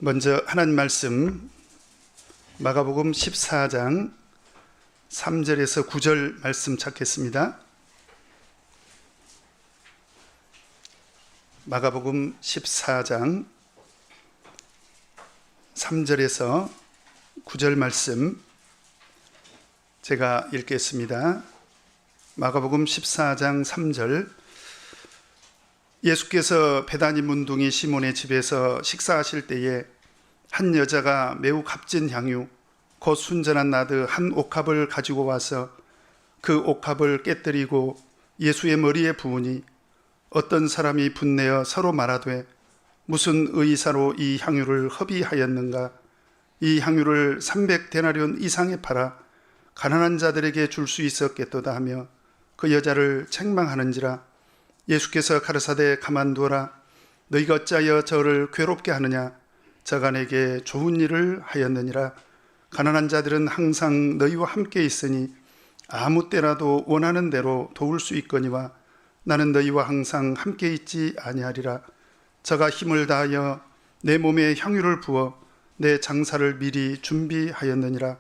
먼저 하나님 말씀 마가복음 14장 3절에서 9절 말씀 찾겠습니다. 마가복음 14장 3절에서 9절 말씀 제가 읽겠습니다. 마가복음 14장 3절. 예수께서 베다니 문둥이 시몬의 집에서 식사하실 때에 한 여자가 매우 값진 향유 곧 순전한 나드 한 옥합을 가지고 와서 그 옥합을 깨뜨리고 예수의 머리에 부으니 어떤 사람이 분내어 서로 말하되 무슨 의사로 이 향유를 허비하였는가. 이 향유를 300데나리온 이상에 팔아 가난한 자들에게 줄 수 있었겠도다 하며 그 여자를 책망하는지라. 예수께서 가르사대 가만두어라. 너희가 어찌하여 저를 괴롭게 하느냐. 저가 내게 좋은 일을 하였느니라. 가난한 자들은 항상 너희와 함께 있으니 아무 때라도 원하는 대로 도울 수 있거니와 나는 너희와 항상 함께 있지 아니하리라. 저가 힘을 다하여 내 몸에 향유를 부어 내 장사를 미리 준비하였느니라.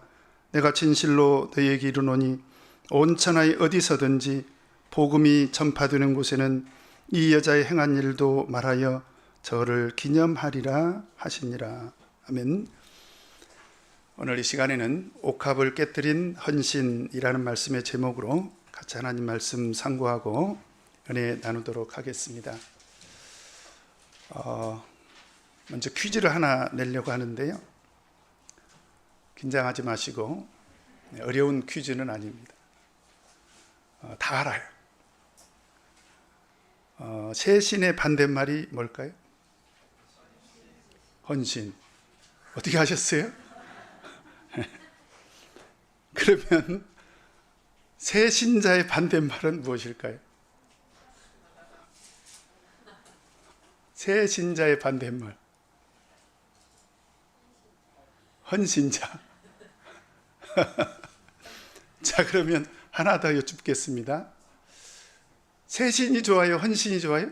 내가 진실로 너희에게 이르노니 온 천하에 어디서든지 복음이 전파되는 곳에는 이 여자의 행한 일도 말하여 저를 기념하리라 하시니라. 아멘. 오늘 이 시간에는 옥합을 깨뜨린 헌신이라는 말씀의 제목으로 같이 하나님 말씀 상고하고 은혜 나누도록 하겠습니다. 먼저 퀴즈를 하나 내려고 하는데요. 긴장하지 마시고, 어려운 퀴즈는 아닙니다. 다 알아요. 세신의 반대말이 뭘까요? 헌신. 어떻게 하셨어요? 그러면 세신자의 반대말은 무엇일까요? 세신자의 반대말. 헌신자. 자, 그러면 하나 더 여쭙겠습니다. 세신이 좋아요? 헌신이 좋아요?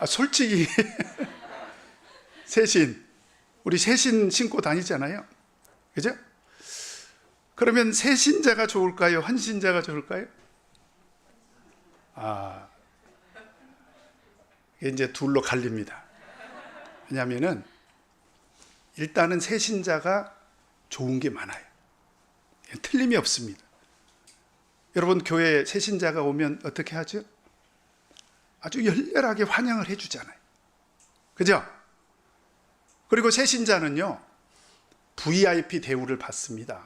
솔직히 세신, 우리 세신 신고 다니잖아요. 그죠? 그러면 세신자가 좋을까요? 헌신자가 좋을까요? 이게 이제 둘로 갈립니다. 왜냐하면은 일단은 세신자가 좋은 게 많아요. 틀림이 없습니다. 여러분, 교회에 세신자가 오면 어떻게 하죠? 아주 열렬하게 환영을 해주잖아요. 그죠? 그리고 세신자는요, VIP 대우를 받습니다.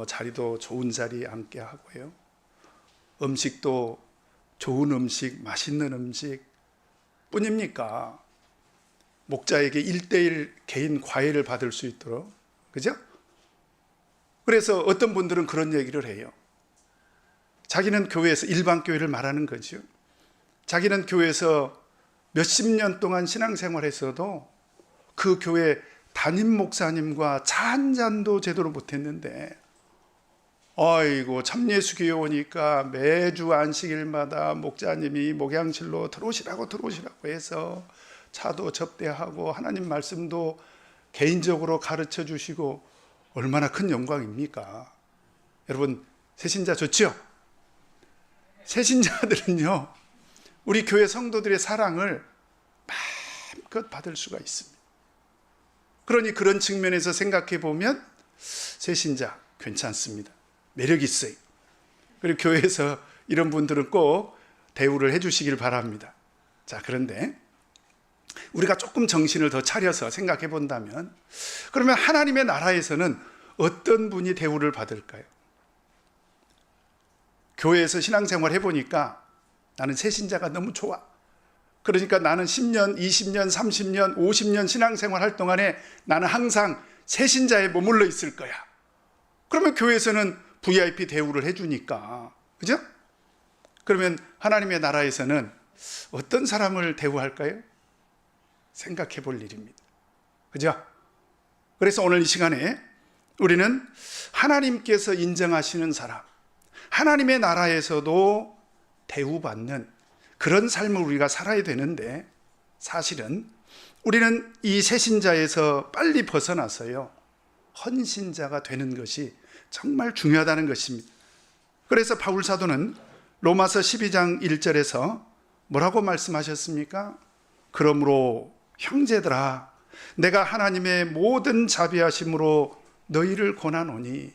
자리도 좋은 자리에 앉게 하고요. 음식도 좋은 음식, 맛있는 음식 뿐입니까? 목자에게 1:1 개인 과외를 받을 수 있도록. 그죠? 그래서 어떤 분들은 그런 얘기를 해요. 자기는 교회에서 일반 교회를 말하는 거죠. 자기는 교회에서 몇십 년 동안 신앙생활했어도 그 교회 담임 목사님과 차 한 잔도 제대로 못했는데, 아이고 참예수교회 오니까 매주 안식일마다 목자님이 목양실로 들어오시라고 해서 차도 접대하고 하나님 말씀도 개인적으로 가르쳐 주시고 얼마나 큰 영광입니까? 여러분, 세신자 좋죠? 세신자들은요, 우리 교회 성도들의 사랑을 마음껏 받을 수가 있습니다. 그러니 그런 측면에서 생각해 보면 세신자 괜찮습니다. 매력 있어요. 그리고 교회에서 이런 분들은 꼭 대우를 해주시길 바랍니다. 자, 그런데 우리가 조금 정신을 더 차려서 생각해 본다면, 그러면 하나님의 나라에서는 어떤 분이 대우를 받을까요? 교회에서 신앙생활 해보니까 나는 세신자가 너무 좋아. 그러니까 나는 10년, 20년, 30년, 50년 신앙생활 할 동안에 나는 항상 세신자에 머물러 있을 거야. 그러면 교회에서는 VIP 대우를 해주니까. 그죠? 그러면 하나님의 나라에서는 어떤 사람을 대우할까요? 생각해 볼 일입니다. 그죠? 그래서 오늘 이 시간에 우리는 하나님께서 인정하시는 사람, 하나님의 나라에서도 대우받는 그런 삶을 우리가 살아야 되는데, 사실은 우리는 이 새신자에서 빨리 벗어나서요, 헌신자가 되는 것이 정말 중요하다는 것입니다. 그래서 바울 사도는 로마서 12장 1절에서 뭐라고 말씀하셨습니까? 그러므로 형제들아, 내가 하나님의 모든 자비하심으로 너희를 권하노니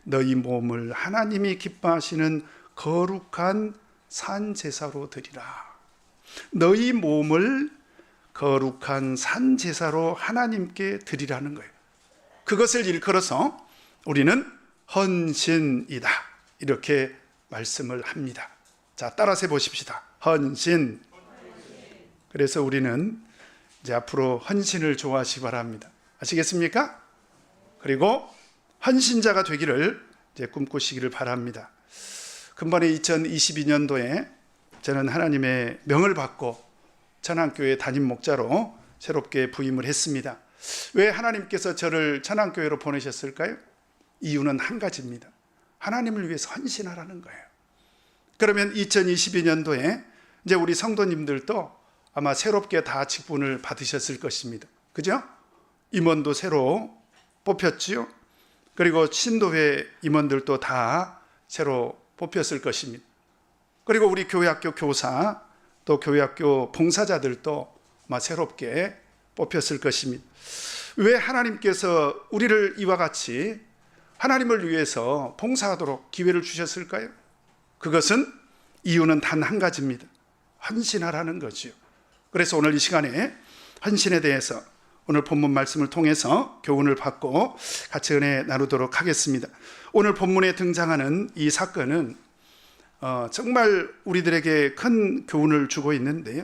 너희 몸을 하나님이 기뻐하시는 거룩한 산 제사로 드리라. 너희 몸을 거룩한 산 제사로 하나님께 드리라는 거예요. 그것을 일컬어서 우리는 헌신이다, 이렇게 말씀을 합니다. 자, 따라서 해보십시다. 헌신. 그래서 우리는 이제 앞으로 헌신을 좋아하시기 바랍니다. 아시겠습니까? 그리고 헌신자가 되기를 이제 꿈꾸시기를 바랍니다. 금번에 2022년도에 저는 하나님의 명을 받고 천안교회 담임 목자로 새롭게 부임을 했습니다. 왜 하나님께서 저를 천안교회로 보내셨을까요? 이유는 한 가지입니다. 하나님을 위해서 헌신하라는 거예요. 그러면 2022년도에 이제 우리 성도님들도 아마 새롭게 다 직분을 받으셨을 것입니다. 그죠? 임원도 새로 뽑혔지요. 그리고 신도회 임원들도 다 새로 뽑혔을 것입니다. 그리고 우리 교회학교 교사, 또 교회학교 봉사자들도 아마 새롭게 뽑혔을 것입니다. 왜 하나님께서 우리를 이와 같이 하나님을 위해서 봉사하도록 기회를 주셨을까요? 그것은 이유는 단 한 가지입니다. 헌신하라는 거지요. 그래서 오늘 이 시간에 헌신에 대해서 오늘 본문 말씀을 통해서 교훈을 받고 같이 은혜 나누도록 하겠습니다. 오늘 본문에 등장하는 이 사건은 정말 우리들에게 큰 교훈을 주고 있는데요,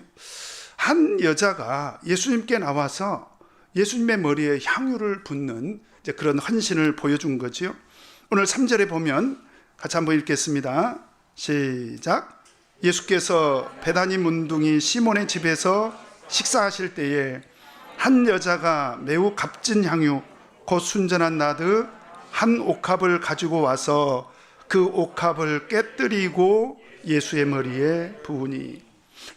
한 여자가 예수님께 나와서 예수님의 머리에 향유를 붓는 이제 그런 헌신을 보여준 거죠. 오늘 3절에 보면 같이 한번 읽겠습니다. 시작. 예수께서 베다니 문둥이 시몬의 집에서 식사하실 때에 한 여자가 매우 값진 향유 곧 순전한 나드 한 옥합을 가지고 와서 그 옥합을 깨뜨리고 예수의 머리에 부으니.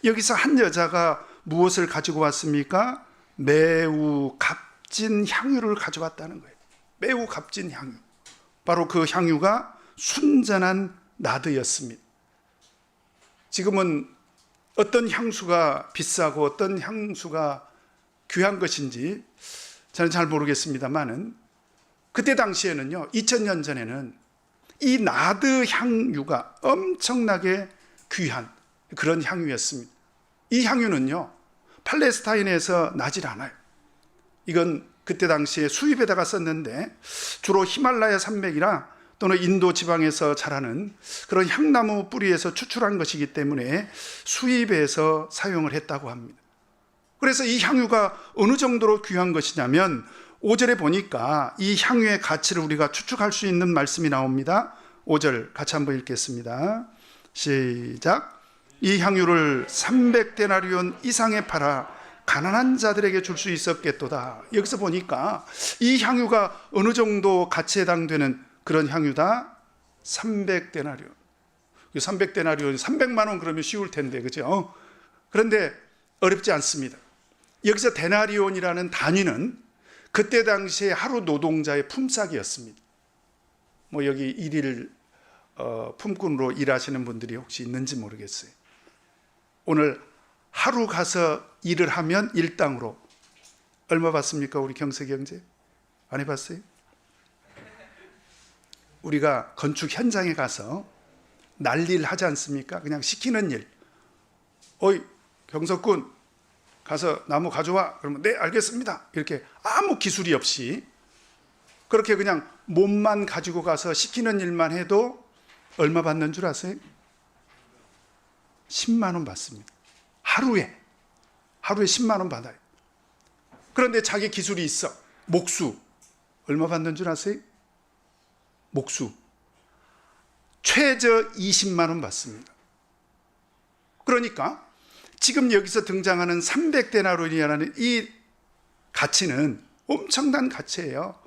여기서 한 여자가 무엇을 가지고 왔습니까? 매우 값진 향유를 가져왔다는 거예요. 매우 값진 향유. 바로 그 향유가 순전한 나드였습니다. 지금은 어떤 향수가 비싸고 어떤 향수가 귀한 것인지 저는 잘 모르겠습니다만은 그때 당시에는요, 2000년 전에는 이 나드 향유가 엄청나게 귀한 그런 향유였습니다. 이 향유는요, 팔레스타인에서 나질 않아요. 이건 그때 당시에 수입에다가 썼는데 주로 히말라야 산맥이나 또는 인도 지방에서 자라는 그런 향나무 뿌리에서 추출한 것이기 때문에 수입해서 사용을 했다고 합니다. 그래서 이 향유가 어느 정도로 귀한 것이냐면 5절에 보니까 이 향유의 가치를 우리가 추측할 수 있는 말씀이 나옵니다. 5절 같이 한번 읽겠습니다. 시작. 이 향유를 300데나리온 이상에 팔아 가난한 자들에게 줄 수 있었겠도다. 여기서 보니까 이 향유가 어느 정도 가치에 해당되는 그런 향유다. 300데나리온. 300데나리온 300만 원 그러면 쉬울 텐데, 그죠? 그런데 어렵지 않습니다. 여기서 데나리온이라는 단위는 그때 당시에 하루 노동자의 품삯이었습니다. 뭐 여기 일일 품꾼으로 일하시는 분들이 혹시 있는지 모르겠어요. 오늘 하루 가서 일을 하면 일당으로 얼마 받습니까? 우리 경석이 형제? 안 해봤어요? 우리가 건축 현장에 가서 난리를 하지 않습니까? 그냥 시키는 일. 어이, 경석군 가서 나무 가져와. 그러면 네, 알겠습니다. 이렇게 아무 기술이 없이 그렇게 그냥 몸만 가지고 가서 시키는 일만 해도 얼마 받는 줄 아세요? 10만 원 받습니다. 하루에 10만 원 받아요. 그런데 자기 기술이 있어. 목수 얼마 받는 줄 아세요? 목수 최저 20만 원 받습니다. 그러니까 지금 여기서 등장하는 300데나리온이라는 이 가치는 엄청난 가치예요.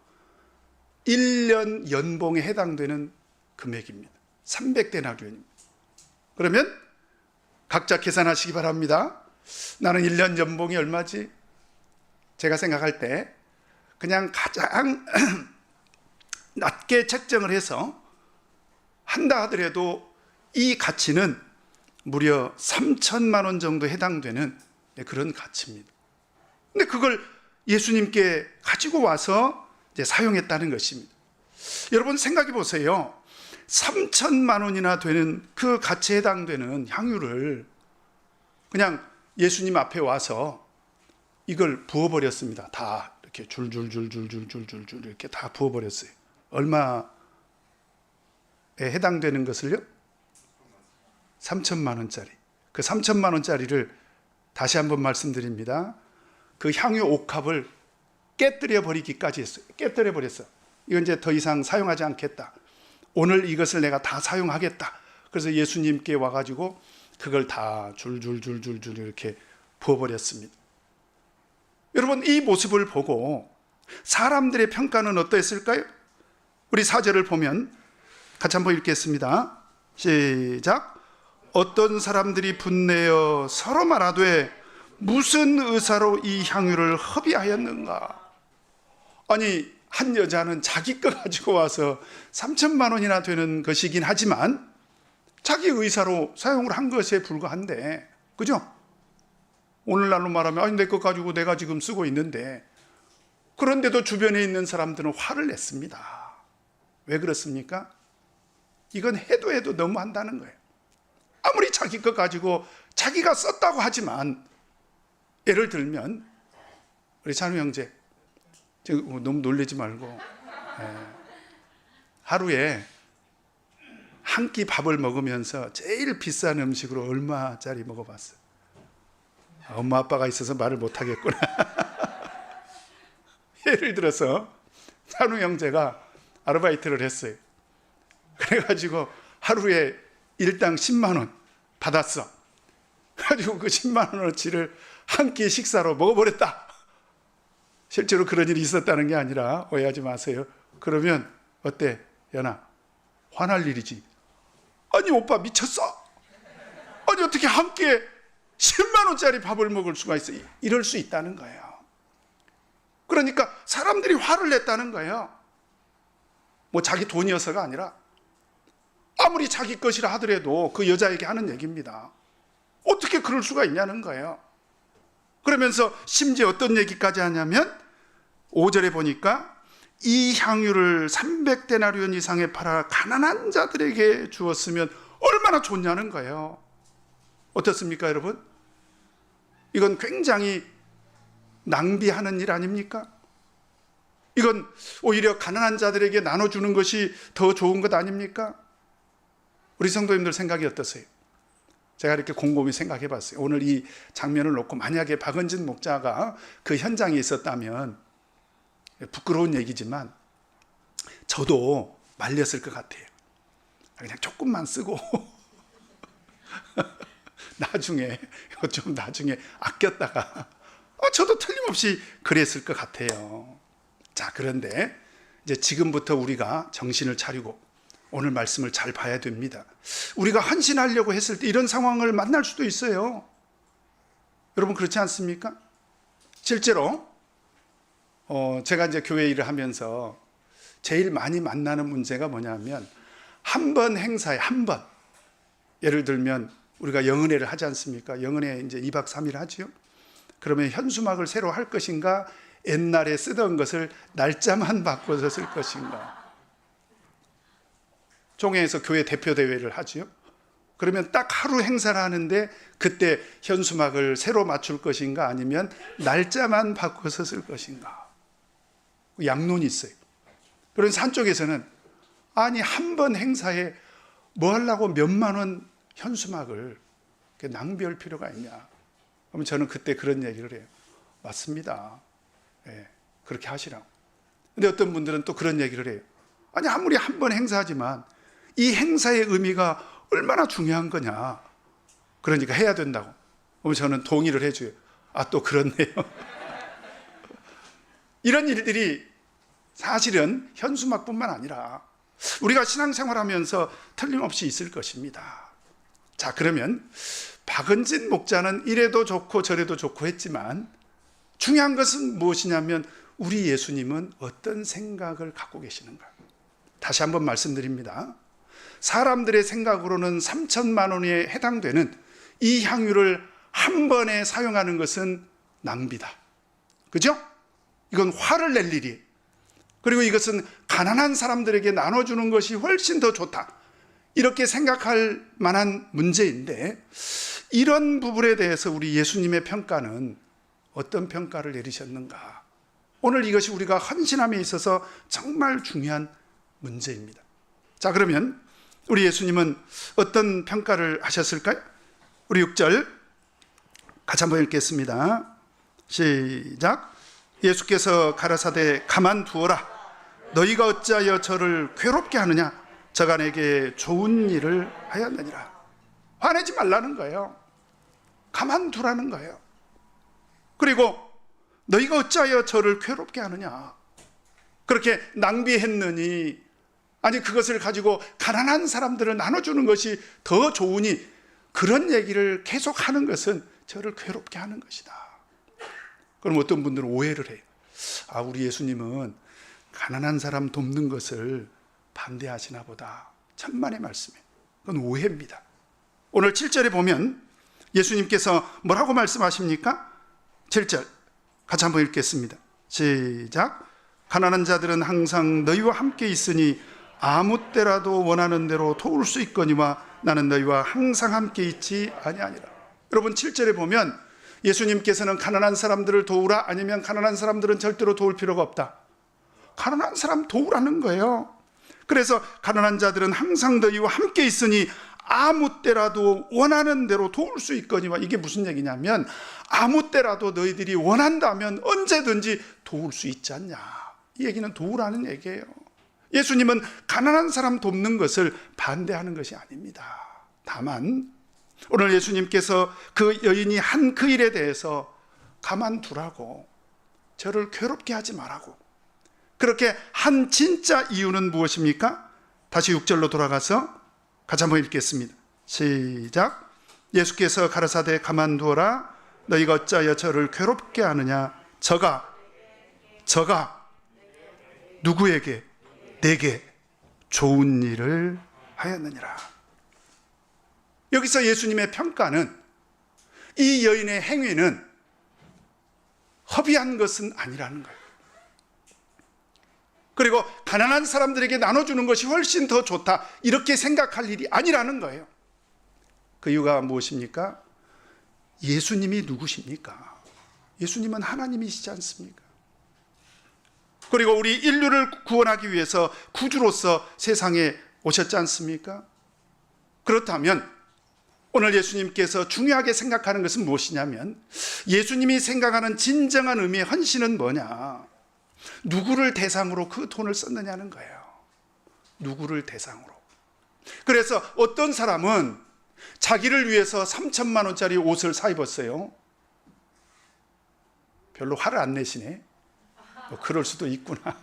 1년 연봉에 해당되는 금액입니다. 300데나리온입니다. 그러면 각자 계산하시기 바랍니다. 나는 1년 연봉이 얼마지? 제가 생각할 때 그냥 가장 낮게 책정을 해서 한다 하더라도 이 가치는 무려 3천만 원 정도 해당되는 그런 가치입니다. 근데 그걸 예수님께 가지고 와서 이제 사용했다는 것입니다. 여러분 생각해 보세요. 3천만 원이나 되는 그 가치에 해당되는 향유를 그냥 예수님 앞에 와서 이걸 부어버렸습니다. 다 이렇게 줄줄줄줄줄줄줄 이렇게 다 부어버렸어요. 얼마에 해당되는 것을요? 3천만 원짜리. 그 3천만 원짜리를 다시 한번 말씀드립니다. 그 향유 옥합을 깨뜨려 버리기까지 했어요. 깨뜨려 버렸어. 이건 이제 더 이상 사용하지 않겠다. 오늘 이것을 내가 다 사용하겠다. 그래서 예수님께 와가지고 그걸 다 줄줄줄줄줄 이렇게 부어버렸습니다. 여러분 이 모습을 보고 사람들의 평가는 어떠했을까요? 우리 4절을 보면 같이 한번 읽겠습니다. 시작. 어떤 사람들이 분내어 서로 말하되 무슨 의사로 이 향유를 허비하였는가? 아니 한 여자는 자기 거 가지고 와서 3천만 원이나 되는 것이긴 하지만 자기 의사로 사용을 한 것에 불과한데, 그죠? 오늘날로 말하면 아니 내 거 가지고 내가 지금 쓰고 있는데, 그런데도 주변에 있는 사람들은 화를 냈습니다. 왜 그렇습니까? 이건 해도 너무 한다는 거예요. 아무리 자기 거 가지고 자기가 썼다고 하지만, 예를 들면 우리 찬우 형제 너무 놀라지 말고 하루에 한 끼 밥을 먹으면서 제일 비싼 음식으로 얼마짜리 먹어봤어요? 엄마 아빠가 있어서 말을 못하겠구나. 예를 들어서 찬우 형제가 아르바이트를 했어요. 그래가지고 하루에 일당 10만 원 받았어. 그래가지고 그 10만 원어치를 한 끼 식사로 먹어버렸다. 실제로 그런 일이 있었다는 게 아니라 오해하지 마세요. 그러면 어때? 연아, 화날 일이지. 아니 오빠 미쳤어? 아니 어떻게 한 끼에 10만 원짜리 밥을 먹을 수가 있어? 이럴 수 있다는 거예요. 그러니까 사람들이 화를 냈다는 거예요. 뭐 자기 돈이어서가 아니라 아무리 자기 것이라 하더라도 그 여자에게 하는 얘기입니다. 어떻게 그럴 수가 있냐는 거예요. 그러면서 심지어 어떤 얘기까지 하냐면 5절에 보니까 이 향유를 300데나리온 이상에 팔아 가난한 자들에게 주었으면 얼마나 좋냐는 거예요. 어떻습니까 여러분? 이건 굉장히 낭비하는 일 아닙니까? 이건 오히려 가난한 자들에게 나눠주는 것이 더 좋은 것 아닙니까? 우리 성도님들 생각이 어떠세요? 제가 이렇게 곰곰이 생각해 봤어요. 오늘 이 장면을 놓고 만약에 박은진 목자가 그 현장에 있었다면, 부끄러운 얘기지만 저도 말렸을 것 같아요. 그냥 조금만 쓰고 나중에 좀 나중에 아꼈다가 저도 틀림없이 그랬을 것 같아요. 자, 그런데 이제 지금부터 우리가 정신을 차리고 오늘 말씀을 잘 봐야 됩니다. 우리가 헌신하려고 했을 때 이런 상황을 만날 수도 있어요. 여러분 그렇지 않습니까? 실제로 제가 이제 교회 일을 하면서 제일 많이 만나는 문제가 뭐냐면, 한 번 행사에 한 번, 예를 들면 우리가 영은회를 하지 않습니까? 영은회 이제 2박 3일 하지요. 그러면 현수막을 새로 할 것인가, 옛날에 쓰던 것을 날짜만 바꿔서 쓸 것인가. 종회에서 교회 대표 대회를 하지요. 그러면 딱 하루 행사를 하는데 그때 현수막을 새로 맞출 것인가, 아니면 날짜만 바꿔서 쓸 것인가. 양론이 있어요. 그래서 한쪽에서는 아니 한 번 행사에 뭐 하려고 몇만 원 현수막을 낭비할 필요가 있냐. 그러면 저는 그때 그런 얘기를 해요. 맞습니다. 예, 그렇게 하시라고. 근데 어떤 분들은 또 그런 얘기를 해요. 아니 아무리 한 번 행사하지만 이 행사의 의미가 얼마나 중요한 거냐. 그러니까 해야 된다고. 그러면 저는 동의를 해줘요. 아, 또 그렇네요. 이런 일들이 사실은 현수막뿐만 아니라 우리가 신앙생활하면서 틀림없이 있을 것입니다. 자, 그러면 박은진 목자는 이래도 좋고 저래도 좋고 했지만 중요한 것은 무엇이냐면 우리 예수님은 어떤 생각을 갖고 계시는가. 다시 한번 말씀드립니다. 사람들의 생각으로는 3천만 원에 해당되는 이 향유를 한 번에 사용하는 것은 낭비다. 그죠? 이건 화를 낼 일이에요. 그리고 이것은 가난한 사람들에게 나눠주는 것이 훨씬 더 좋다. 이렇게 생각할 만한 문제인데, 이런 부분에 대해서 우리 예수님의 평가는 어떤 평가를 내리셨는가? 오늘 이것이 우리가 헌신함에 있어서 정말 중요한 문제입니다. 자, 그러면 우리 예수님은 어떤 평가를 하셨을까요? 우리 6절 같이 한번 읽겠습니다. 시작. 예수께서 가라사대 가만두어라. 너희가 어찌하여 저를 괴롭게 하느냐? 저가 내게 좋은 일을 하였느니라. 화내지 말라는 거예요. 가만두라는 거예요. 그리고 너희가 어찌하여 저를 괴롭게 하느냐? 그렇게 낭비했느니, 아니 그것을 가지고 가난한 사람들을 나눠주는 것이 더 좋으니 그런 얘기를 계속 하는 것은 저를 괴롭게 하는 것이다. 그럼 어떤 분들은 오해를 해요. 아, 우리 예수님은 가난한 사람 돕는 것을 반대하시나 보다. 천만의 말씀이에요. 그건 오해입니다. 오늘 7절에 보면 예수님께서 뭐라고 말씀하십니까? 7절 같이 한번 읽겠습니다. 시작. 가난한 자들은 항상 너희와 함께 있으니 아무 때라도 원하는 대로 도울 수 있거니와 나는 너희와 항상 함께 있지 아니하니라. 여러분 7절에 보면 예수님께서는 가난한 사람들을 도우라, 아니면 가난한 사람들은 절대로 도울 필요가 없다. 가난한 사람 도우라는 거예요. 그래서 가난한 자들은 항상 너희와 함께 있으니 아무 때라도 원하는 대로 도울 수 있거니와, 이게 무슨 얘기냐면 아무 때라도 너희들이 원한다면 언제든지 도울 수 있지 않냐, 이 얘기는 도우라는 얘기예요. 예수님은 가난한 사람 돕는 것을 반대하는 것이 아닙니다. 다만 오늘 예수님께서 그 여인이 한 그 일에 대해서 가만두라고, 저를 괴롭게 하지 말라고, 그렇게 한 진짜 이유는 무엇입니까? 다시 6절로 돌아가서 같이 한번 읽겠습니다. 시작. 예수께서 가라사대 가만두어라. 너희가 어찌하여 저를 괴롭게 하느냐? 저가 누구에게? 내게 좋은 일을 하였느니라. 여기서 예수님의 평가는 이 여인의 행위는 허비한 것은 아니라는 거예요. 그리고 가난한 사람들에게 나눠주는 것이 훨씬 더 좋다, 이렇게 생각할 일이 아니라는 거예요. 그 이유가 무엇입니까? 예수님이 누구십니까? 예수님은 하나님이시지 않습니까? 그리고 우리 인류를 구원하기 위해서 구주로서 세상에 오셨지 않습니까? 그렇다면 오늘 예수님께서 중요하게 생각하는 것은 무엇이냐면, 예수님이 생각하는 진정한 의미의 헌신은 뭐냐? 누구를 대상으로 그 돈을 썼느냐는 거예요. 누구를 대상으로. 그래서 어떤 사람은 자기를 위해서 3천만 원짜리 옷을 사 입었어요. 별로 화를 안 내시네. 그럴 수도 있구나.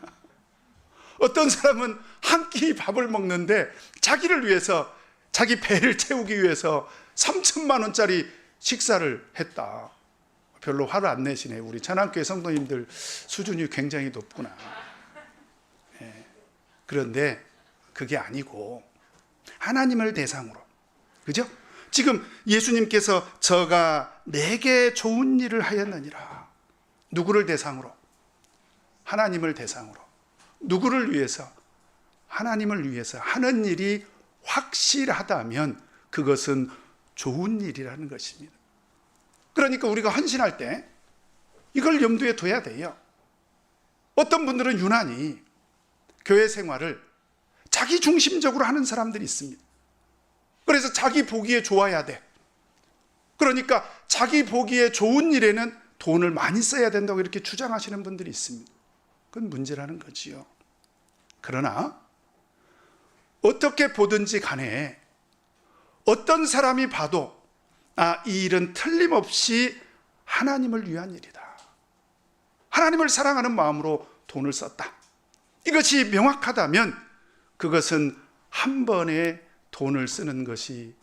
어떤 사람은 한 끼 밥을 먹는데 자기를 위해서, 자기 배를 채우기 위해서 3천만 원짜리 식사를 했다. 별로 화를 안 내시네. 우리 찬양교회 성도님들 수준이 굉장히 높구나. 그런데 그게 아니고 하나님을 대상으로, 그죠? 지금 예수님께서 저가 내게 좋은 일을 하였느니라. 누구를 대상으로? 하나님을 대상으로. 누구를 위해서? 하나님을 위해서 하는 일이 확실하다면 그것은 좋은 일이라는 것입니다. 그러니까 우리가 헌신할 때 이걸 염두에 둬야 돼요. 어떤 분들은 유난히 교회 생활을 자기 중심적으로 하는 사람들이 있습니다. 그래서 자기 보기에 좋아야 돼. 그러니까 자기 보기에 좋은 일에는 돈을 많이 써야 된다고 이렇게 주장하시는 분들이 있습니다. 그건 문제라는 거지요. 그러나 어떻게 보든지 간에 어떤 사람이 봐도 이 일은 틀림없이 하나님을 위한 일이다, 하나님을 사랑하는 마음으로 돈을 썼다, 이것이 명확하다면 그것은 한 번에 돈을 쓰는 것이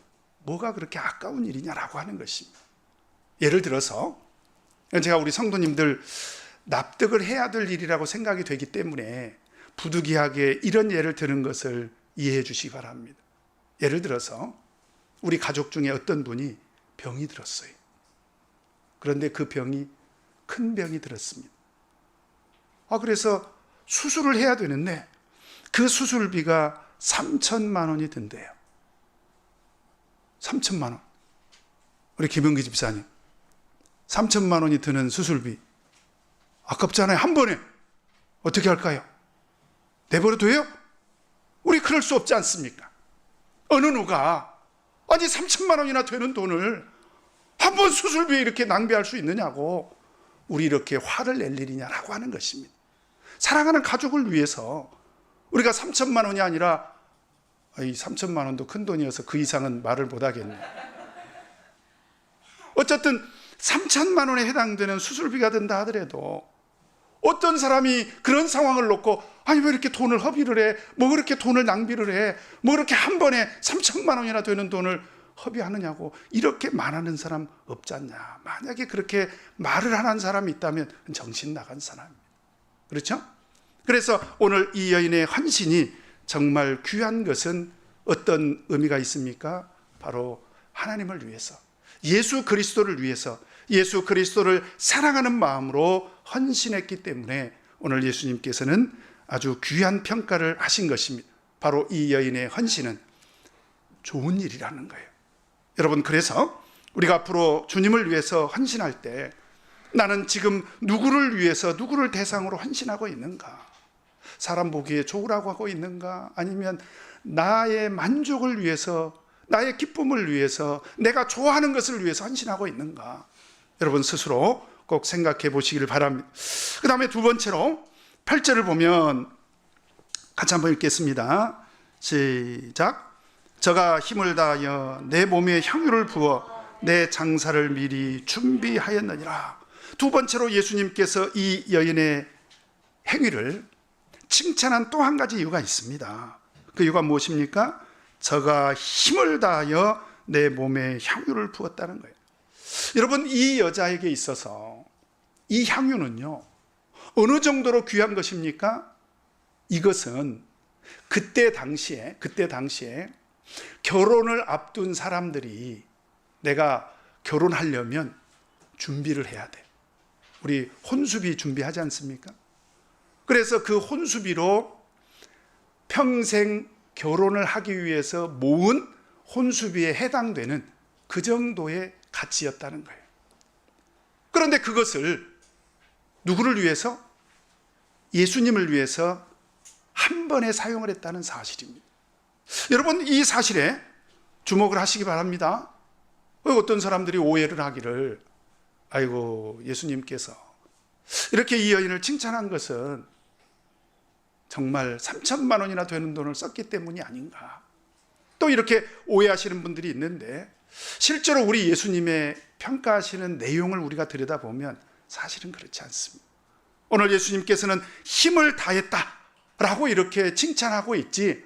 뭐가 그렇게 아까운 일이냐라고 하는 것입니다. 예를 들어서 제가 우리 성도님들 납득을 해야 될 일이라고 생각이 되기 때문에 부득이하게 이런 예를 드는 것을 이해해 주시기 바랍니다. 예를 들어서 우리 가족 중에 어떤 분이 병이 들었어요. 그런데 그 병이 큰 병이 들었습니다. 그래서 수술을 해야 되는데 그 수술비가 3천만 원이 든대요. 3천만 원. 우리 김은기 집사님, 3천만 원이 드는 수술비 아깝잖아요. 한 번에 어떻게 할까요? 내버려 둬요? 우리 그럴 수 없지 않습니까? 어느 누가 아니 3천만 원이나 되는 돈을 한 번 수술비에 이렇게 낭비할 수 있느냐고 우리 이렇게 화를 낼 일이냐라고 하는 것입니다. 사랑하는 가족을 위해서 우리가 3천만 원이 아니라 이 3천만 원도 큰 돈이어서 그 이상은 말을 못 하겠네. 어쨌든 3천만 원에 해당되는 수술비가 든다 하더라도 어떤 사람이 그런 상황을 놓고 아니 왜 이렇게 돈을 허비를 해? 뭐 그렇게 돈을 낭비를 해? 뭐 그렇게 한 번에 3천만 원이나 되는 돈을 허비하느냐고 이렇게 말하는 사람 없지 않냐. 만약에 그렇게 말을 하는 사람이 있다면 정신 나간 사람입니다. 그렇죠? 그래서 오늘 이 여인의 헌신이 정말 귀한 것은 어떤 의미가 있습니까? 바로 하나님을 위해서, 예수 그리스도를 위해서, 예수 그리스도를 사랑하는 마음으로 헌신했기 때문에 오늘 예수님께서는 아주 귀한 평가를 하신 것입니다. 바로 이 여인의 헌신은 좋은 일이라는 거예요. 여러분, 그래서 우리가 앞으로 주님을 위해서 헌신할 때 나는 지금 누구를 위해서, 누구를 대상으로 헌신하고 있는가? 사람 보기에 좋으라고 하고 있는가? 아니면 나의 만족을 위해서, 나의 기쁨을 위해서, 내가 좋아하는 것을 위해서 헌신하고 있는가? 여러분 스스로 꼭 생각해 보시기를 바랍니다. 그 다음에 두 번째로 8절을 보면 같이 한번 읽겠습니다. 시작. 저가 힘을 다하여 내 몸에 향유를 부어 내 장사를 미리 준비하였느니라. 두 번째로 예수님께서 이 여인의 행위를 칭찬한 또 한 가지 이유가 있습니다. 그 이유가 무엇입니까? 저가 힘을 다하여 내 몸에 향유를 부었다는 거예요. 여러분, 이 여자에게 있어서 이 향유는요, 어느 정도로 귀한 것입니까? 이것은 그때 당시에 결혼을 앞둔 사람들이 내가 결혼하려면 준비를 해야 돼. 우리 혼수비 준비하지 않습니까? 그래서 그 혼수비로 평생 결혼을 하기 위해서 모은 혼수비에 해당되는 그 정도의 가치였다는 거예요. 그런데 그것을 누구를 위해서? 예수님을 위해서 한 번에 사용을 했다는 사실입니다. 여러분, 이 사실에 주목을 하시기 바랍니다. 어떤 사람들이 오해를 하기를, 아이고, 예수님께서 이렇게 이 여인을 칭찬한 것은 정말 3천만 원이나 되는 돈을 썼기 때문이 아닌가, 또 이렇게 오해하시는 분들이 있는데, 실제로 우리 예수님의 평가하시는 내용을 우리가 들여다보면 사실은 그렇지 않습니다. 오늘 예수님께서는 힘을 다했다라고 이렇게 칭찬하고 있지,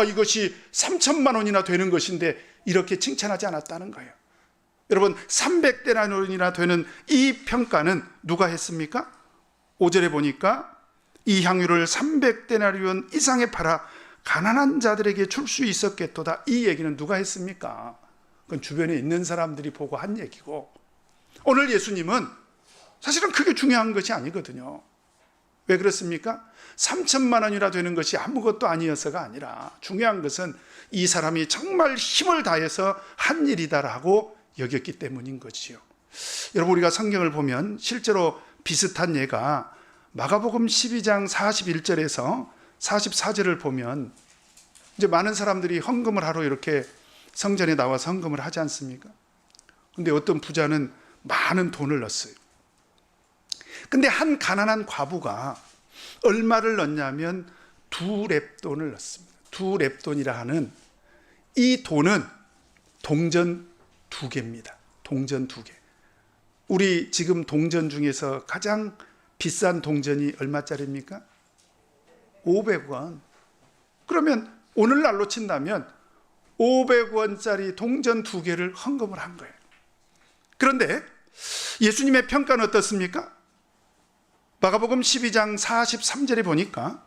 이것이 3천만 원이나 되는 것인데 이렇게 칭찬하지 않았다는 거예요. 여러분, 300데나리온이나 되는 이 평가는 누가 했습니까? 5절에 보니까 이 향유를 300데나리온 이상에 팔아 가난한 자들에게 줄 수 있었겠도다. 이 얘기는 누가 했습니까? 그건 주변에 있는 사람들이 보고 한 얘기고, 오늘 예수님은 사실은 그게 중요한 것이 아니거든요. 왜 그렇습니까? 3천만 원이나 되는 것이 아무것도 아니어서가 아니라 중요한 것은 이 사람이 정말 힘을 다해서 한 일이다라고 여겼기 때문인 것이요. 여러분, 우리가 성경을 보면 실제로 비슷한 예가 마가복음 12장 41절에서 44절을 보면, 이제 많은 사람들이 헌금을 하러 이렇게 성전에 나와서 헌금을 하지 않습니까? 근데 어떤 부자는 많은 돈을 넣었어요. 근데 한 가난한 과부가 얼마를 넣냐면 2렙돈을 넣습니다. 2렙돈이라 하는 이 돈은 동전 2개입니다. 동전 2개. 우리 지금 동전 중에서 가장 비싼 동전이 얼마짜리입니까? 500원. 그러면 오늘날로 친다면 500원짜리 동전 2개를 헌금을 한 거예요. 그런데 예수님의 평가는 어떻습니까? 마가복음 12장 43절에 보니까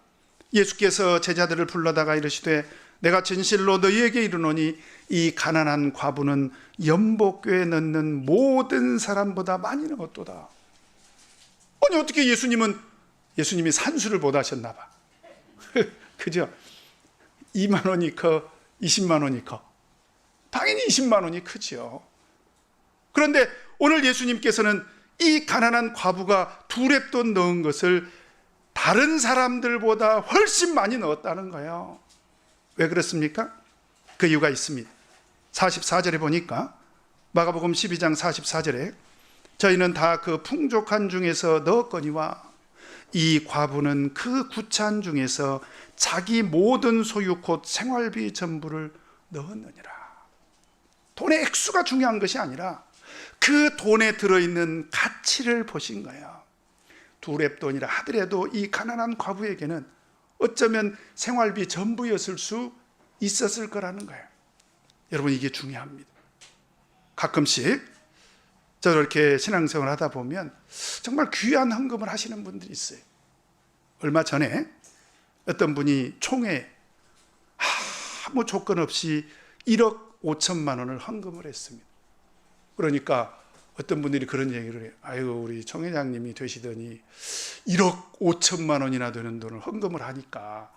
예수께서 제자들을 불러다가 이르시되 내가 진실로 너희에게 이르노니 이 가난한 과부는 연복교에 넣는 모든 사람보다 많이 넣었도다. 아니 어떻게 예수님이 산수를 못 하셨나 봐. 그죠? 2만 원이 커 20만 원이 커? 당연히 20만 원이 크죠. 그런데 오늘 예수님께서는 이 가난한 과부가 2렙돈 넣은 것을 다른 사람들보다 훨씬 많이 넣었다는 거예요. 왜 그렇습니까? 그 이유가 있습니다. 44절에 보니까 마가복음 12장 44절에 저희는 다 그 풍족한 중에서 넣었거니와 이 과부는 그 구찬 중에서 자기 모든 소유 곧 생활비 전부를 넣었느니라. 돈의 액수가 중요한 것이 아니라 그 돈에 들어있는 가치를 보신 거예요. 2렙돈이라 하더라도 이 가난한 과부에게는 어쩌면 생활비 전부였을 수 있었을 거라는 거예요. 여러분 이게 중요합니다. 가끔씩 저렇게 신앙생활 하다 보면 정말 귀한 헌금을 하시는 분들이 있어요. 얼마 전에 어떤 분이 총회 아무 조건 없이 1억 5천만 원을 헌금을 했습니다. 그러니까 어떤 분들이 그런 얘기를 해요. 아이고 우리 총회장님이 되시더니 1억 5천만 원이나 되는 돈을 헌금을 하니까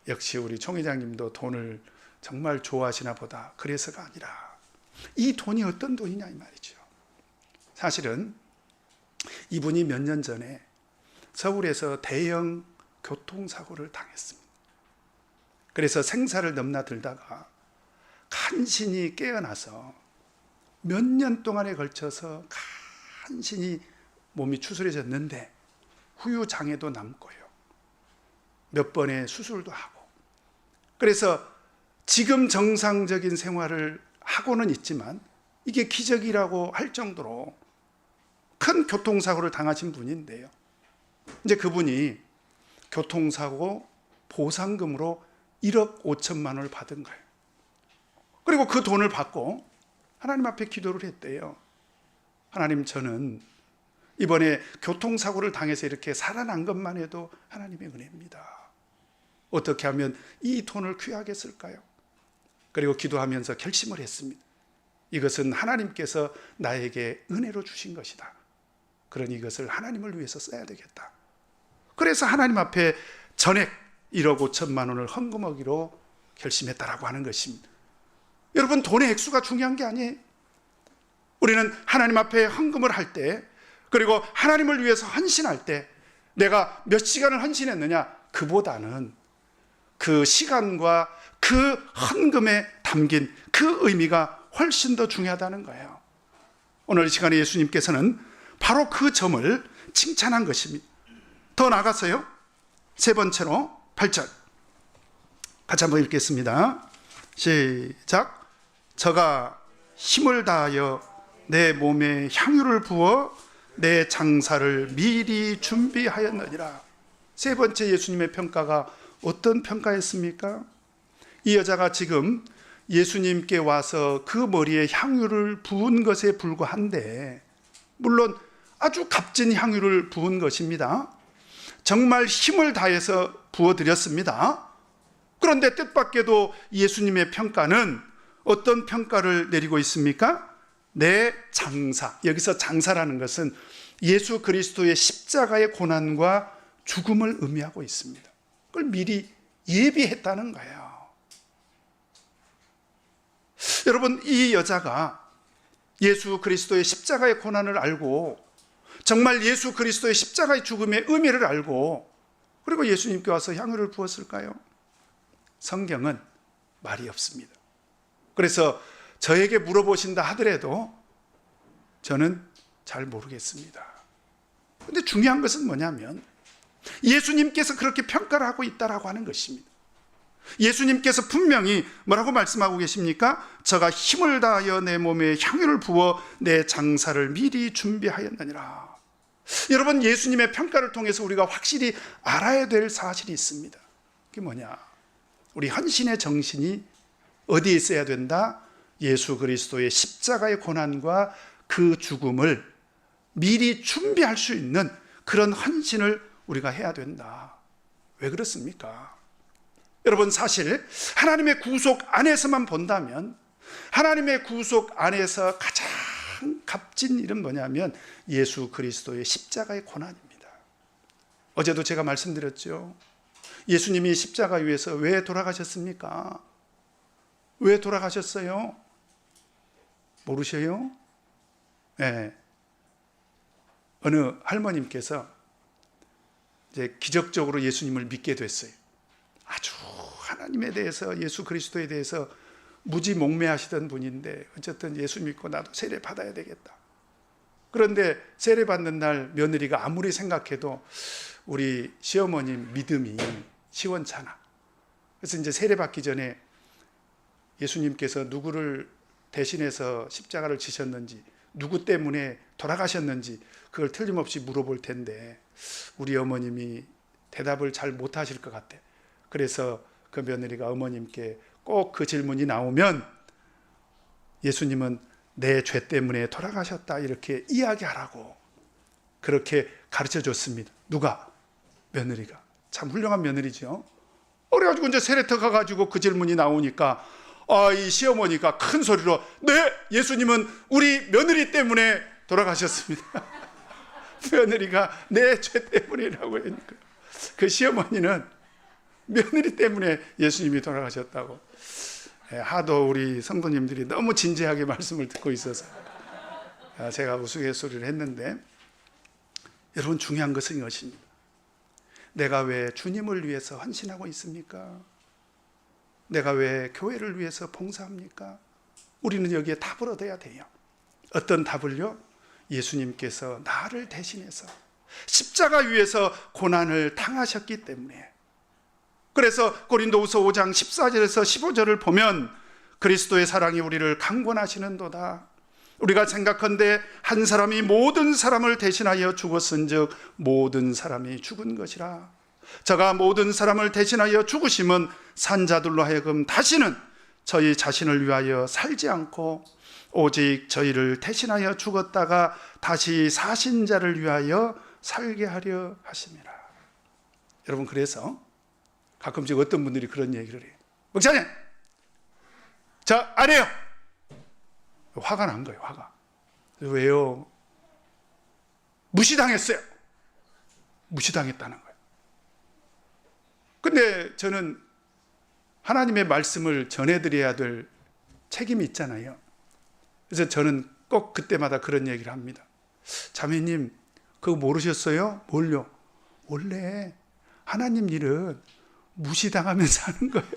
역시 우리 총회장님도 돈을 정말 좋아하시나 보다. 그래서가 아니라 이 돈이 어떤 돈이냐 이 말이죠. 사실은 이분이 몇 년 전에 서울에서 대형 교통사고를 당했습니다. 그래서 생사를 넘나들다가 간신히 깨어나서 몇 년 동안에 걸쳐서 간신히 몸이 추스려졌는데 후유장애도 남고요. 몇 번의 수술도 하고. 그래서 지금 정상적인 생활을 하고는 있지만 이게 기적이라고 할 정도로 큰 교통사고를 당하신 분인데요. 이제 그분이 교통사고 보상금으로 1억 5천만 원을 받은 거예요. 그리고 그 돈을 받고 하나님 앞에 기도를 했대요. 하나님, 저는 이번에 교통사고를 당해서 이렇게 살아난 것만 해도 하나님의 은혜입니다. 어떻게 하면 이 돈을 귀하게 쓸까요? 그리고 기도하면서 결심을 했습니다. 이것은 하나님께서 나에게 은혜로 주신 것이다. 그러니 이것을 하나님을 위해서 써야 되겠다. 그래서 하나님 앞에 전액 1억 5천만 원을 헌금하기로 결심했다라고 하는 것입니다. 여러분, 돈의 액수가 중요한 게 아니에요. 우리는 하나님 앞에 헌금을 할 때, 그리고 하나님을 위해서 헌신할 때 내가 몇 시간을 헌신했느냐, 그보다는 그 시간과 그 헌금에 담긴 그 의미가 훨씬 더 중요하다는 거예요. 오늘 이 시간에 예수님께서는 바로 그 점을 칭찬한 것입니다. 더 나아가서요, 세 번째로 8절 같이 한번 읽겠습니다. 시작. 저가 힘을 다하여 내 몸에 향유를 부어 내 장사를 미리 준비하였느니라. 세 번째 예수님의 평가가 어떤 평가였습니까? 이 여자가 지금 예수님께 와서 그 머리에 향유를 부은 것에 불과한데, 물론 아주 값진 향유를 부은 것입니다. 정말 힘을 다해서 부어드렸습니다. 그런데 뜻밖에도 예수님의 평가는 어떤 평가를 내리고 있습니까? 내 장사. 여기서 장사라는 것은 예수 그리스도의 십자가의 고난과 죽음을 의미하고 있습니다. 그걸 미리 예비했다는 거예요. 여러분, 이 여자가 예수 그리스도의 십자가의 고난을 알고, 정말 예수 그리스도의 십자가의 죽음의 의미를 알고, 그리고 예수님께 와서 향유를 부었을까요? 성경은 말이 없습니다. 그래서 저에게 물어보신다 하더라도 저는 잘 모르겠습니다. 그런데 중요한 것은 뭐냐면 예수님께서 그렇게 평가를 하고 있다라고 하는 것입니다. 예수님께서 분명히 뭐라고 말씀하고 계십니까? 저가 힘을 다하여 내 몸에 향유를 부어 내 장사를 미리 준비하였느니라. 여러분, 예수님의 평가를 통해서 우리가 확실히 알아야 될 사실이 있습니다. 그게 뭐냐? 우리 헌신의 정신이 어디에 있어야 된다? 예수 그리스도의 십자가의 고난과 그 죽음을 미리 준비할 수 있는 그런 헌신을 우리가 해야 된다. 왜 그렇습니까? 여러분, 사실 하나님의 구속 안에서만 본다면, 하나님의 구속 안에서 가장 값진 일은 뭐냐면 예수 그리스도의 십자가의 고난입니다. 어제도 제가 말씀드렸죠. 예수님이 십자가 위에서 왜 돌아가셨습니까? 왜 돌아가셨어요? 모르셔요? 네. 어느 할머님께서 이제 기적적으로 예수님을 믿게 됐어요. 아주 하나님에 대해서, 예수 그리스도에 대해서 무지몽매하시던 분인데 어쨌든 예수 믿고 나도 세례 받아야 되겠다. 그런데 세례 받는 날 며느리가 아무리 생각해도 우리 시어머님 믿음이 시원찮아. 그래서 이제 세례 받기 전에 예수님께서 누구를 대신해서 십자가를 지셨는지, 누구 때문에 돌아가셨는지 그걸 틀림없이 물어볼 텐데 우리 어머님이 대답을 잘 못하실 것 같아. 그래서 그 며느리가 어머님께 꼭 그 질문이 나오면 예수님은 내 죄 때문에 돌아가셨다 이렇게 이야기하라고 그렇게 가르쳐 줬습니다. 누가? 며느리가. 참 훌륭한 며느리죠. 그래가지고 이제 세례터 가가지고 그 질문이 나오니까 이 시어머니가 큰 소리로 네, 예수님은 우리 며느리 때문에 돌아가셨습니다. 며느리가 내 죄 때문이라고 하니까 그 시어머니는 며느리 때문에 예수님이 돌아가셨다고. 하도 우리 성도님들이 너무 진지하게 말씀을 듣고 있어서 제가 우스갯소리를 했는데, 여러분, 중요한 것은 이것입니다. 내가 왜 주님을 위해서 헌신하고 있습니까? 내가 왜 교회를 위해서 봉사합니까? 우리는 여기에 답을 얻어야 돼요. 어떤 답을요? 예수님께서 나를 대신해서 십자가 위에서 고난을 당하셨기 때문에. 그래서 고린도후서 5장 14절에서 15절을 보면 그리스도의 사랑이 우리를 강권하시는도다. 우리가 생각한데 한 사람이 모든 사람을 대신하여 죽었은즉 모든 사람이 죽은 것이라. 저가 모든 사람을 대신하여 죽으심은 산자들로 하여금 다시는 저희 자신을 위하여 살지 않고 오직 저희를 대신하여 죽었다가 다시 사신 자를 위하여 살게 하려 하심이라. 여러분, 그래서 가끔씩 어떤 분들이 그런 얘기를 해요. 목사님, 저 안 해요. 화가 난 거예요. 화가. 왜요? 무시당했어요. 무시당했다는 거예요. 근데 저는 하나님의 말씀을 전해드려야 될 책임이 있잖아요. 그래서 저는 꼭 그때마다 그런 얘기를 합니다. 자매님, 그거 모르셨어요? 뭘요? 원래 하나님 일은 무시당하면서 하는 거예요.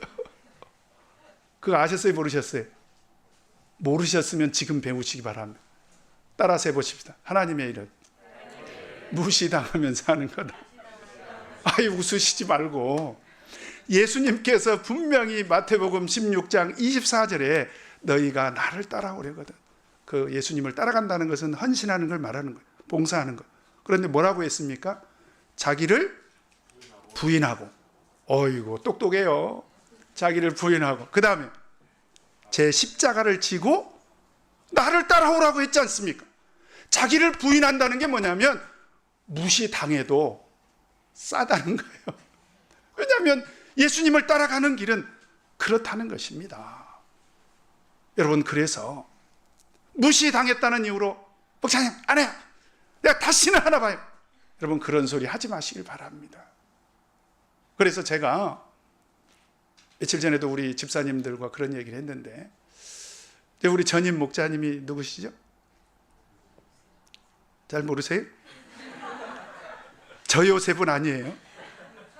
그거 아셨어요? 모르셨어요? 모르셨으면 지금 배우시기 바랍니다. 따라서 해보십시다. 하나님의 일은 무시당하면서 하는 거다. 아이, 웃으시지 말고. 예수님께서 분명히 마태복음 16장 24절에 너희가 나를 따라오려거든. 그 예수님을 따라간다는 것은 헌신하는 걸 말하는 거예요. 봉사하는 거. 그런데 뭐라고 했습니까? 자기를 부인하고. 어이구, 똑똑해요. 자기를 부인하고. 그 다음에 제 십자가를 지고 나를 따라오라고 했지 않습니까? 자기를 부인한다는 게 뭐냐면 무시당해도 싸다는 거예요. 왜냐하면 예수님을 따라가는 길은 그렇다는 것입니다. 여러분, 그래서 무시당했다는 이유로 목사님 안 해요. 내가 다시는 하나 봐요. 여러분, 그런 소리 하지 마시길 바랍니다. 그래서 제가 며칠 전에도 우리 집사님들과 그런 얘기를 했는데, 우리 전임 목자님이 누구시죠? 잘 모르세요? 저 요셉은 아니에요.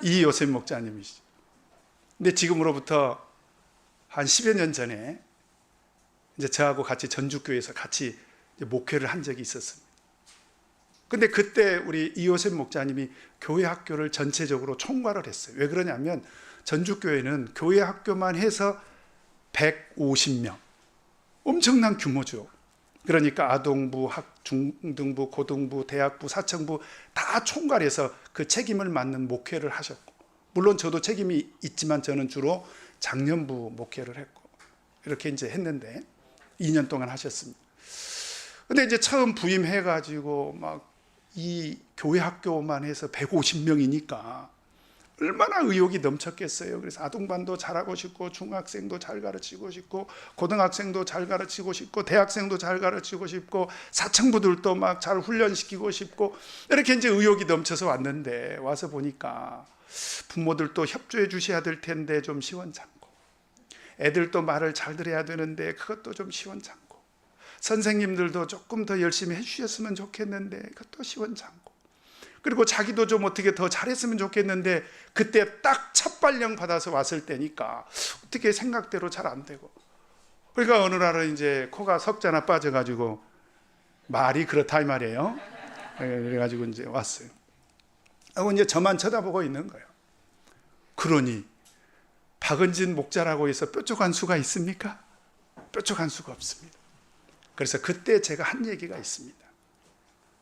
이 요셉 목자님이시죠. 근데 지금으로부터 한 10여 년 전에 이제 저하고 같이 전주교회에서 같이 목회를 한 적이 있었습니다. 근데 그때 우리 이요셉 목자님이 교회 학교를 전체적으로 총괄을 했어요. 왜 그러냐면 전주교회는 교회 학교만 해서 150명. 엄청난 규모죠. 그러니까 아동부, 중등부, 고등부, 대학부, 사청부 다 총괄해서 그 책임을 맡는 목회를 하셨고, 물론 저도 책임이 있지만 저는 주로 장년부 목회를 했고, 이렇게 이제 했는데 2년 동안 하셨습니다. 근데 이제 처음 부임해가지고 막 이 교회 학교만 해서 150명이니까 얼마나 의욕이 넘쳤겠어요. 그래서 아동반도 잘하고 싶고, 중학생도 잘 가르치고 싶고, 고등학생도 잘 가르치고 싶고, 대학생도 잘 가르치고 싶고, 사층부들도 막 잘 훈련시키고 싶고, 이렇게 이제 의욕이 넘쳐서 왔는데, 와서 보니까 부모들도 협조해 주셔야 될 텐데 좀 시원찮고, 애들도 말을 잘 들어야 되는데 그것도 좀 시원찮고, 선생님들도 조금 더 열심히 해주셨으면 좋겠는데 그것도 시원찮고, 그리고 자기도 좀 어떻게 더 잘했으면 좋겠는데 그때 딱 첫 발령 받아서 왔을 때니까 어떻게 생각대로 잘 안 되고, 그러니까 어느 날은 이제 코가 석자나 빠져가지고 말이 그렇다 이 말이에요. 그래가지고 이제 왔어요. 하고 이제 저만 쳐다보고 있는 거예요. 그러니 박은진 목자라고 해서 뾰족한 수가 있습니까? 뾰족한 수가 없습니다. 그래서 그때 제가 한 얘기가 있습니다.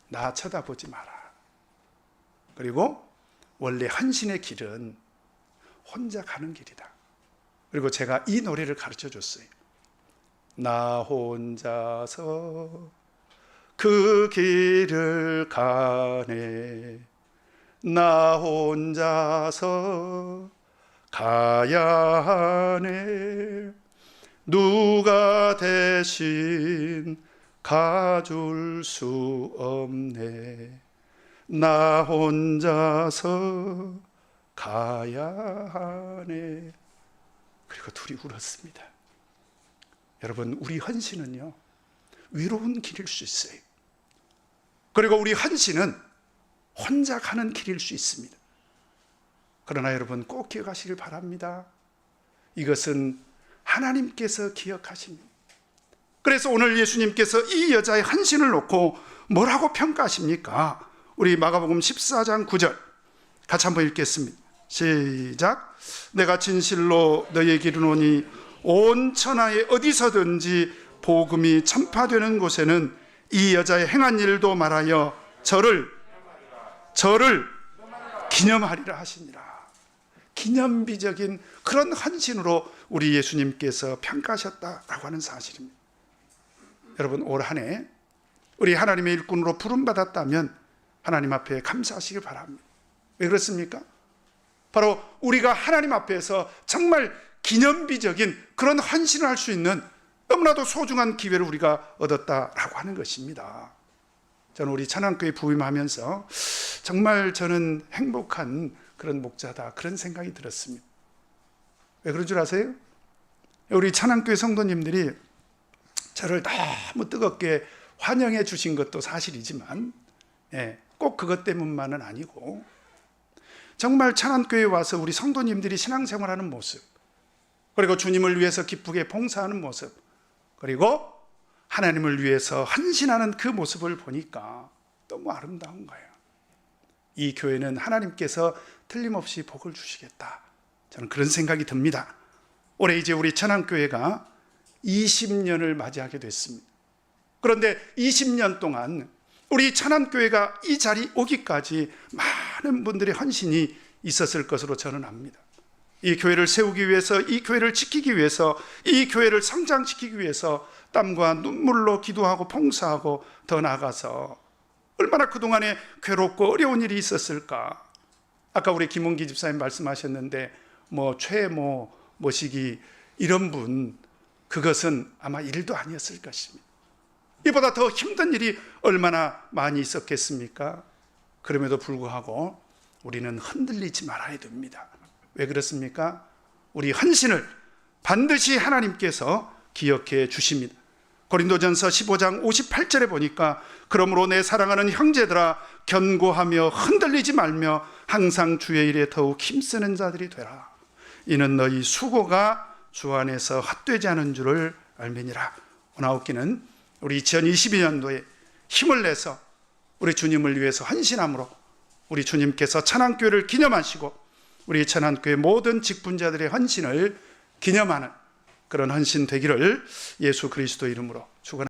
나 쳐다보지 마라. 그리고 원래 헌신의 길은 혼자 가는 길이다. 그리고 제가 이 노래를 가르쳐 줬어요. 나 혼자서 그 길을 가네. 나 혼자서 가야 하네. 누가 대신 가줄 수 없네. 나 혼자서 가야 하네. 그리고 둘이 울었습니다. 여러분, 우리 헌신은요, 위로운 길일 수 있어요. 그리고 우리 헌신은 혼자 가는 길일 수 있습니다. 그러나 여러분 꼭 기억하시길 바랍니다. 이것은 하나님께서 기억하십니다. 그래서 오늘 예수님께서 이 여자의 헌신을 놓고 뭐라고 평가하십니까? 우리 마가복음 14장 9절 같이 한번 읽겠습니다. 시작. 내가 진실로 너희에게 이르노니 온 천하에 어디서든지 복음이 전파되는 곳에는 이 여자의 행한 일도 말하여 저를 기념하리라 하시니라. 기념비적인 그런 헌신으로 우리 예수님께서 평가하셨다라고 하는 사실입니다. 여러분, 올 한 해 우리 하나님의 일꾼으로 부름받았다면 하나님 앞에 감사하시길 바랍니다. 왜 그렇습니까? 바로 우리가 하나님 앞에서 정말 기념비적인 그런 헌신을 할 수 있는 너무나도 소중한 기회를 우리가 얻었다라고 하는 것입니다. 저는 우리 찬양교회 부임하면서 정말 저는 행복한 그런 목자다, 그런 생각이 들었습니다. 왜 그런 줄 아세요? 우리 찬양교회 성도님들이 저를 너무 뜨겁게 환영해 주신 것도 사실이지만 꼭 그것 때문만은 아니고, 정말 찬양교회에 와서 우리 성도님들이 신앙생활하는 모습, 그리고 주님을 위해서 기쁘게 봉사하는 모습, 그리고 하나님을 위해서 헌신하는 그 모습을 보니까 너무 아름다운 거예요. 이 교회는 하나님께서 틀림없이 복을 주시겠다, 저는 그런 생각이 듭니다. 올해 이제 우리 천안교회가 20년을 맞이하게 됐습니다. 그런데 20년 동안 우리 천안교회가 이 자리 오기까지 많은 분들의 헌신이 있었을 것으로 저는 압니다. 이 교회를 세우기 위해서, 이 교회를 지키기 위해서, 이 교회를 성장시키기 위해서 땀과 눈물로 기도하고 봉사하고 더 나아가서 얼마나 그동안에 괴롭고 어려운 일이 있었을까. 아까 우리 김은기 집사님 말씀하셨는데 최모 모시기 이런 분, 그것은 아마 일도 아니었을 것입니다. 이보다 더 힘든 일이 얼마나 많이 있었겠습니까? 그럼에도 불구하고 우리는 흔들리지 말아야 됩니다. 왜 그렇습니까? 우리 헌신을 반드시 하나님께서 기억해 주십니다. 고린도전서 15장 58절에 보니까 그러므로 내 사랑하는 형제들아 견고하며 흔들리지 말며 항상 주의 일에 더욱 힘쓰는 자들이 되라. 이는 너희 수고가 주 안에서 헛되지 않은 줄을 알미니라. 오나옵기는 우리 2022년도에 힘을 내서 우리 주님을 위해서 헌신함으로 우리 주님께서 천안교회를 기념하시고 우리 천안교회 모든 직분자들의 헌신을 기념하는 그런 헌신 되기를 예수 그리스도 이름으로 축원합니다.